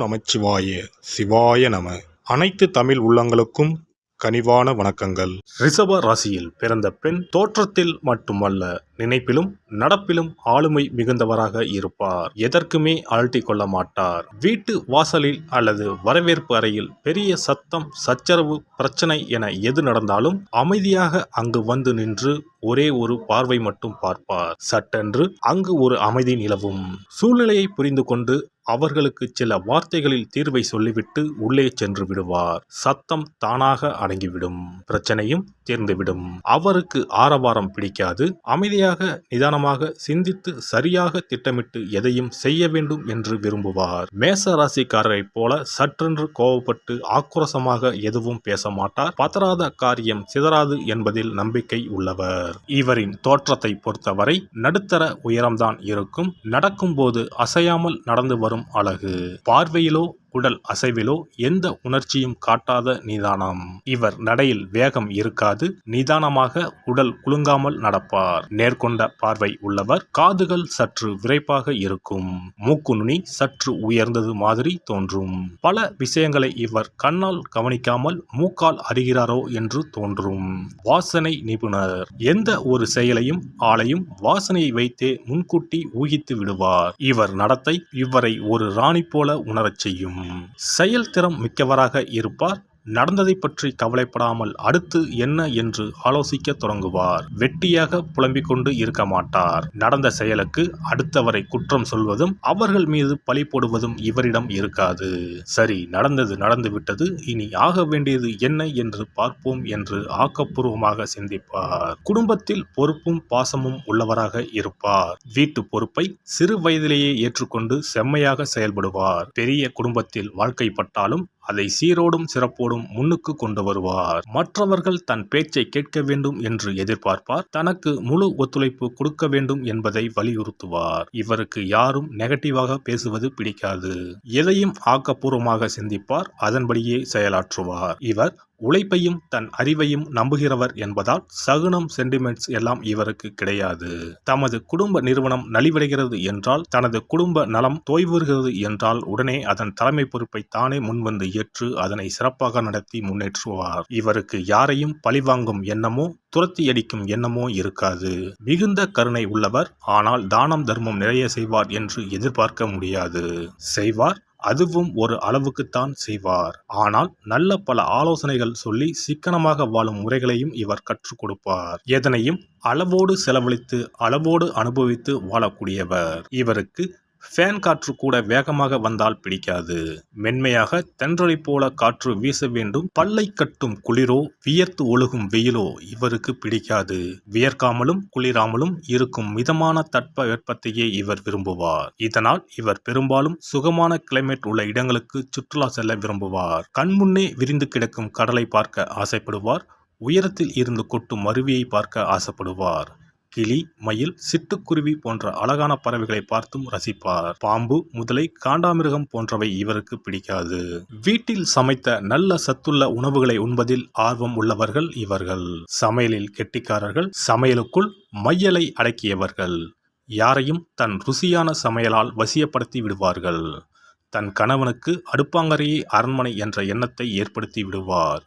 நமச்சிவாய சிவாய நம. அனைத்து தமிழ் உள்ளங்களுக்கும் கனிவான வணக்கங்கள். ரிஷப ராசியில் பிறந்த பெண் தோற்றத்தில் மட்டுமல்ல, நினைப்பிலும் நடப்பிலும் ஆளுமை மிகுந்தவராக இருப்பார். எதற்குமே அழட்டி கொள்ள மாட்டார். வீட்டு வாசலில் அல்லது வரவேற்பு அறையில் பெரிய சத்தம், சச்சரவு, பிரச்சனை என எது நடந்தாலும் அமைதியாக அங்கு வந்து நின்று ஒரே ஒரு பார்வை மட்டும் பார்ப்பார். சட்டென்று அங்கு ஒரு அமைதி நிலவும். சூழ்நிலையை புரிந்து கொண்டு அவர்களுக்கு சில வார்த்தைகளில் தீர்வை சொல்லிவிட்டு உள்ளே சென்று விடுவார். சத்தம் தானாக அடங்கிவிடும், பிரச்சனையும் தீர்ந்துவிடும். அவருக்கு ஆரவாரம் பிடிக்காது. அமைதியாக நிதானமாக சிந்தித்து சரியாக திட்டமிட்டு எதையும் செய்ய வேண்டும் என்று விரும்புவார். மேச ராசிக்காரரை போல சற்றென்று கோபப்பட்டு ஆக்ரோசமாக எதுவும் பேச மாட்டார். பதறாத காரியம் சிதறாது என்பதில் நம்பிக்கை உள்ளவர். இவரின் தோற்றத்தை பொறுத்தவரை நடுத்தர உயரம்தான் இருக்கும். நடக்கும் போது அசையாமல் நடந்து வரும் அழகு. பார்வையிலோ உடல் அசைவிலோ எந்த உணர்ச்சியும் காட்டாத நிதானம். இவர் நடையில் வேகம் இருக்காது. நிதானமாக உடல் குலுங்காமல் நடப்பார். நேர்கொண்ட பார்வை உள்ளவர். காதுகள் சற்று விரைப்பாக இருக்கும். மூக்கு நுனி சற்று உயர்ந்தது மாதிரி தோன்றும். பல விஷயங்களை இவர் கண்ணால் கவனிக்காமல் மூக்கால் அறிகிறாரோ என்று தோன்றும். வாசனை நிபுணர். எந்த ஒரு செயலையும் ஆளையும் வாசனையை வைத்தே முன்கூட்டி ஊகித்து விடுவார். இவர் நடத்தை இவரை ஒரு ராணி போல உணரச் செய்யும். செயல்திறம் மிக்கவராக இருப்பார். நடந்ததை பற்றி கவலைப்படாமல் அடுத்து என்ன என்று ஆலோசிக்க தொடங்குவார். வெட்டியாக புலம்பிக் கொண்டு இருக்க மாட்டார். நடந்த செயலுக்கு அடுத்தவரை குற்றம் சொல்வதும் அவர்கள் மீது பழி போடுவதும் இவரிடம் இருக்காது. சரி, நடந்தது நடந்துவிட்டது, இனி ஆக வேண்டியது என்ன என்று பார்ப்போம் என்று ஆக்கப்பூர்வமாக சிந்திப்பார். குடும்பத்தில் பொறுப்பும் பாசமும் உள்ளவராக இருப்பார். வீட்டு பொறுப்பை சிறு வயதிலேயே ஏற்றுக்கொண்டு செம்மையாக செயல்படுவார். பெரிய குடும்பத்தில் வாழ்க்கைப்பட்டாலும் அதை சீரோடும் சிறப்போடும் முன்னுக்கு கொண்டு வருவார். மற்றவர்கள் தன் பேச்சை கேட்க வேண்டும் என்று எதிர்பார்ப்பார். தனக்கு முழு ஒத்துழைப்பு கொடுக்க வேண்டும் என்பதை வலியுறுத்துவார். இவருக்கு யாரும் நெகட்டிவாக பேசுவது பிடிக்காது. எதையும் ஆக்கப்பூர்வமாக சிந்திப்பார். அதன்படியே செயலாற்றுவார். இவர் உழைப்பையும் தன் அறிவையும் நம்புகிறவர் என்பதால் சகுனம், சென்டிமெண்ட்ஸ் எல்லாம் இவருக்கு கிடையாது. தமது குடும்ப நிறுவனம் நலிவடைகிறது என்றால், தனது குடும்ப நலம் தோய்வுறுகிறது என்றால் உடனே அதன் தலைமை பொறுப்பை தானே முன்வந்து ஏற்று அதனை சிறப்பாக நடத்தி முன்னேற்றுவார். இவருக்கு யாரையும் பழிவாங்கும் எண்ணமோ துரத்தி அடிக்கும் எண்ணமோ இருக்காது. மிகுந்த கருணை உள்ளவர். ஆனால் தானம் தர்மம் நிறைய செய்வார் என்று எதிர்பார்க்க முடியாது. செய்வார், அதுவும் ஒரு அளவுக்குத்தான் செய்வார். ஆனால் நல்ல பல ஆலோசனைகள் சொல்லி சிக்கனமாக வாழும் முறைகளையும் இவர் கற்றுக் கொடுப்பார். எதனையும் அளவோடு செலவழித்து அளவோடு அனுபவித்து வாழக்கூடியவர். இவருக்கு ஃபேன் காற்று கூட வேகமாக வந்தால் பிடிக்காது. மென்மையாக தென்றலை போல காற்று வீச வேண்டும். பல்லை கட்டும் குளிரோ வியர்த்து ஒழுகும் வெயிலோ இவருக்கு பிடிக்காது. வியர்க்காமலும் குளிராமலும் இருக்கும் மிதமான தட்ப வெப்பத்தையே இவர் விரும்புவார். இதனால் இவர் பெரும்பாலும் சுகமான கிளைமேட் உள்ள இடங்களுக்கு சுற்றுலா செல்ல விரும்புவார். கண்முன்னே விரிந்து கிடக்கும் கடலை பார்க்க ஆசைப்படுவார். உயரத்தில் இருந்து கொட்டும் அருவியை பார்க்க ஆசைப்படுவார். கிளி, மயில், சிட்டுக்குருவி போன்ற அழகான பறவைகளை பார்த்தும் ரசிப்பார். பாம்பு, முதலை, காண்டாமிருகம் போன்றவை இவருக்கு பிடிக்காது. வீட்டில் சமைத்த நல்ல சத்துள்ள உணவுகளை உண்பதில் ஆர்வம் உள்ளவர்கள் இவர்கள். சமையலில் கெட்டிக்காரர்கள். சமையலுக்குள் மையலை அடக்கியவர்கள். யாரையும் தன் ருசியான சமையலால் வசியப்படுத்தி விடுவார்கள். தன் கணவனுக்கு அடுப்பாங்கரையே அரண்மனை என்ற எண்ணத்தை ஏற்படுத்தி விடுவார்.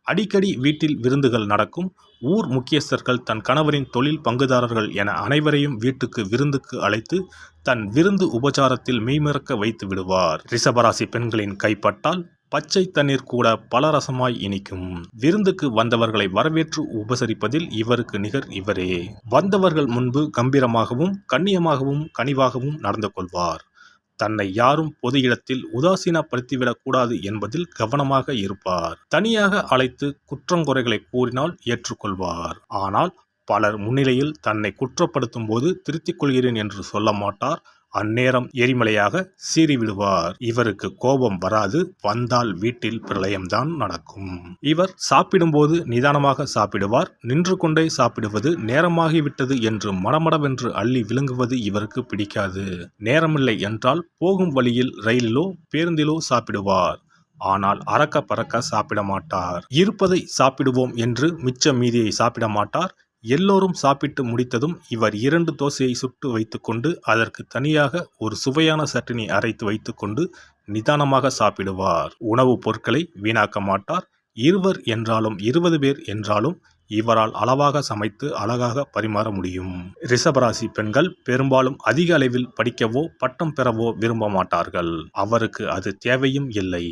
அடிக்கடி வீட்டில் விருந்துகள் நடக்கும். ஊர் முக்கியஸ்தர்கள், தன் கணவரின் தொழில் பங்குதாரர்கள் என அனைவரையும் வீட்டுக்கு விருந்துக்கு அழைத்து தன் விருந்து உபச்சாரத்தில் மெய்மறக்க வைத்து விடுவார். ரிஷபராசி பெண்களின் கைப்பட்டால் பச்சை தண்ணீர் கூட பலரசமாய் இனிக்கும். விருந்துக்கு வந்தவர்களை வரவேற்று உபசரிப்பதில் இவருக்கு நிகர் இவரே. வந்தவர்கள் முன்பு கம்பீரமாகவும் கண்ணியமாகவும் கனிவாகவும் நடந்து கொள்வார். தன்னை யாரும் பொது இடத்தில் உதாசீனப்படுத்திவிடக் கூடாது என்பதில் கவனமாக இருப்பார். தனியாக அழைத்து குற்றங்குறைகளை கூறினால் ஏற்றுக்கொள்வார். ஆனால் பலர் முன்னிலையில் தன்னை குற்றப்படுத்தும் போது திருத்திக் கொள்கிறேன் என்று சொல்ல மாட்டார். அந்நேரம் எரிமலையாக சீறிவிடுவார். இவருக்கு கோபம் வராது. வந்தால் வீட்டில் பிரளயம்தான் நடக்கும். இவர் சாப்பிடும்போது நிதானமாக சாப்பிடுவார். நின்று கொண்டே சாப்பிடுவது, நேரமாகிவிட்டது என்று மடமடவென்று அள்ளி விழுங்குவது இவருக்கு பிடிக்காது. நேரமில்லை என்றால் போகும் வழியில் ரயிலிலோ பேருந்திலோ சாப்பிடுவார். ஆனால் அறக்க பறக்க சாப்பிட மாட்டார். இருப்பதை சாப்பிடுவோம் என்று மிச்ச மீதியை சாப்பிட மாட்டார். எல்லோரும் சாப்பிட்டு முடித்ததும் இவர் 2 தோசையை சுட்டு வைத்துக்கொண்டு அதற்கு தனியாக ஒரு சுவையான சட்னி அரைத்து வைத்துக்கொண்டு நிதானமாக சாப்பிடுவார். உணவுப் பொருட்களை வீணாக்க மாட்டார். 2 என்றாலும் 20 பேர் என்றாலும் இவரால் அளவாக சமைத்து அழகாக பரிமாற முடியும். ரிஷபராசி பெண்கள் பெரும்பாலும் அதிக அளவில் படிக்கவோ பட்டம் பெறவோ விரும்ப மாட்டார்கள். அவருக்கு அது தேவையும் இல்லை.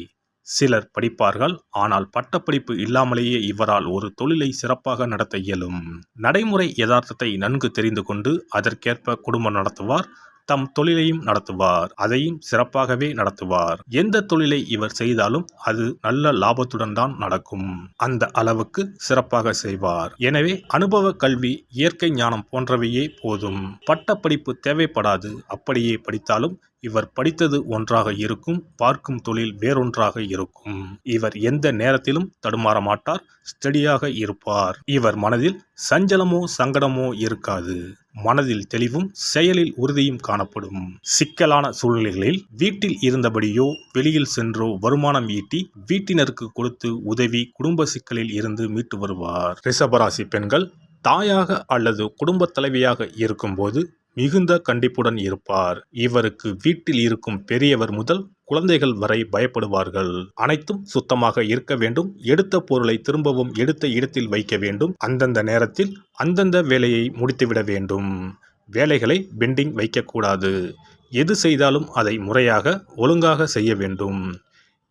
சிலர் படிப்பார்கள். ஆனால் பட்டப்படிப்பு இல்லாமலேயே இவரால் ஒரு தொழிலை சிறப்பாக நடத்த இயலும். நடைமுறை யதார்த்தத்தை நன்கு தெரிந்து கொண்டு அதற்கேற்ப குடும்பம் நடத்துவார். தம் தொழிலையும் நடத்துவார். அதையும் சிறப்பாகவே நடத்துவார். எந்த தொழிலை இவர் செய்தாலும் அது நல்ல லாபத்துடன் தான் நடக்கும். அந்த அளவுக்கு சிறப்பாக செய்வார். எனவே அனுபவ கல்வி, இயற்கை ஞானம் போன்றவையே போதும். பட்டப்படிப்பு தேவைப்படாது. அப்படியே படித்தாலும் இவர் படித்தது ஒன்றாக இருக்கும், பார்க்கும் தொழில் வேறொன்றாக இருக்கும். இவர் எந்த நேரத்திலும் தடுமாற மாட்டார். ஸ்டடியாக இருப்பார். இவர் மனதில் சஞ்சலமோ சங்கடமோ இருக்காது. மனதில் தெளிவும் செயலில் உறுதியும் காணப்படும். சிக்கலான சூழ்நிலைகளில் வீட்டில் இருந்தபடியோ வெளியில் சென்றோ வருமானம் ஈட்டி வீட்டினருக்கு கொடுத்து உதவி குடும்ப சிக்கலில் இருந்து மீட்டு வருவார். ரிஷபராசி பெண்கள் தாயாக அல்லது குடும்ப தலைவியாக இருக்கும்போது மிகுந்த கண்டிப்புடன் இருப்பார். இவருக்கு வீட்டில் இருக்கும் பெரியவர் முதல் குழந்தைகள் வரை பயப்படுவார்கள். அனைத்தும் சுத்தமாக இருக்க வேண்டும். எடுத்த பொருளை திரும்பவும் எடுத்த இடத்தில் வைக்க வேண்டும். அந்தந்த நேரத்தில் அந்தந்த வேலையை முடித்துவிட வேண்டும். வேலைகளை பெண்டிங் வைக்கக்கூடாது. எது செய்தாலும் அதை முறையாக ஒழுங்காக செய்ய வேண்டும்.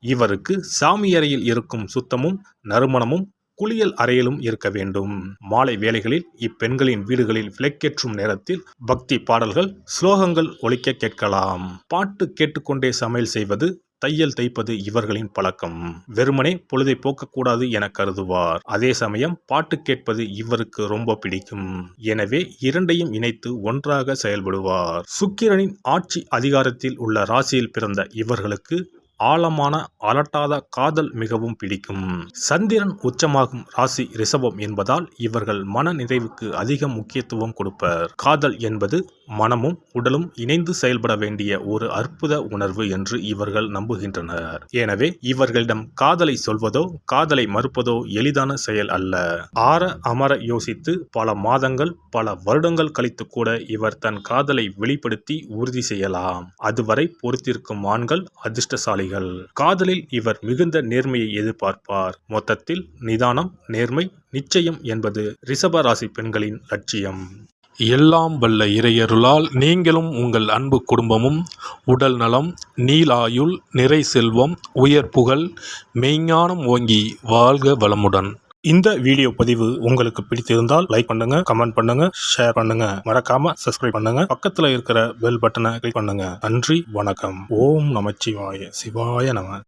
இவருக்கு சாமியறையில் இருக்கும் சுத்தமும் நறுமணமும் குளியல் அறையிலும் இருக்க வேண்டும். மாலை வேளைகளில் இப்பெண்களின் வீடுகளில் விளக்கேற்றும் நேரத்தில் பக்தி பாடல்கள், ஸ்லோகங்கள் ஒலிக்க கேட்கலாம். பாட்டு கேட்டுக்கொண்டே சமையல் செய்வது, தையல் தைப்பது இவர்களின் பழக்கம். வெறுமனே பொழுதை போக்கக்கூடாது என கருதுவார். அதே சமயம் பாட்டு கேட்பது இவருக்கு ரொம்ப பிடிக்கும். எனவே இரண்டையும் இணைத்து ஒன்றாக செயல்படுவார். சுக்கிரனின் ஆட்சி அதிகாரத்தில் உள்ள ராசியில் பிறந்த இவர்களுக்கு ஆழமான அலட்டாத காதல் மிகவும் பிடிக்கும். சந்திரன் உச்சமாகும் ராசி ரிஷபம் என்பதால் இவர்கள் மன நிறைவுக்கு அதிக முக்கியத்துவம் கொடுப்பர். காதல் என்பது மனமும் உடலும் இணைந்து செயல்பட வேண்டிய ஒரு அற்புத உணர்வு என்று இவர்கள் நம்புகின்றனர். எனவே இவர்களிடம் காதலை சொல்வதோ காதலை மறுப்பதோ எளிதான செயல் அல்ல. ஆற அமர யோசித்து பல மாதங்கள் பல வருடங்கள் கழித்து கூட இவர் தன் காதலை வெளிப்படுத்தி உறுதி செய்யலாம். அதுவரை பொறுத்திருக்கும் ஆண்கள் அதிர்ஷ்டசாலிகள். காதலில் இவர் மிகுந்த நேர்மையை எதிர்பார்ப்பார். மொத்தத்தில் நிதானம், நேர்மை, நிச்சயம் என்பது ரிஷப ராசி பெண்களின் லட்சியம். எல்லாம் வல்ல இறையருளால் நீங்களும் உங்கள் அன்பு குடும்பமும் உடல் நலம், நீளாயுள், நிறை செல்வம், உயர் புகழ், மெய்ஞானம் ஓங்கி வாழ்க வளமுடன். இந்த வீடியோ பதிவு உங்களுக்கு பிடித்திருந்தால் லைக் பண்ணுங்க, கமெண்ட் பண்ணுங்க, ஷேர் பண்ணுங்க. மறக்காம சப்ஸ்கிரைப் பண்ணுங்க. பக்கத்துல இருக்கிற பெல் பட்டனை கிளிக் பண்ணுங்க. நன்றி, வணக்கம். ஓம் நமச்சிவாய. சிவாய நம.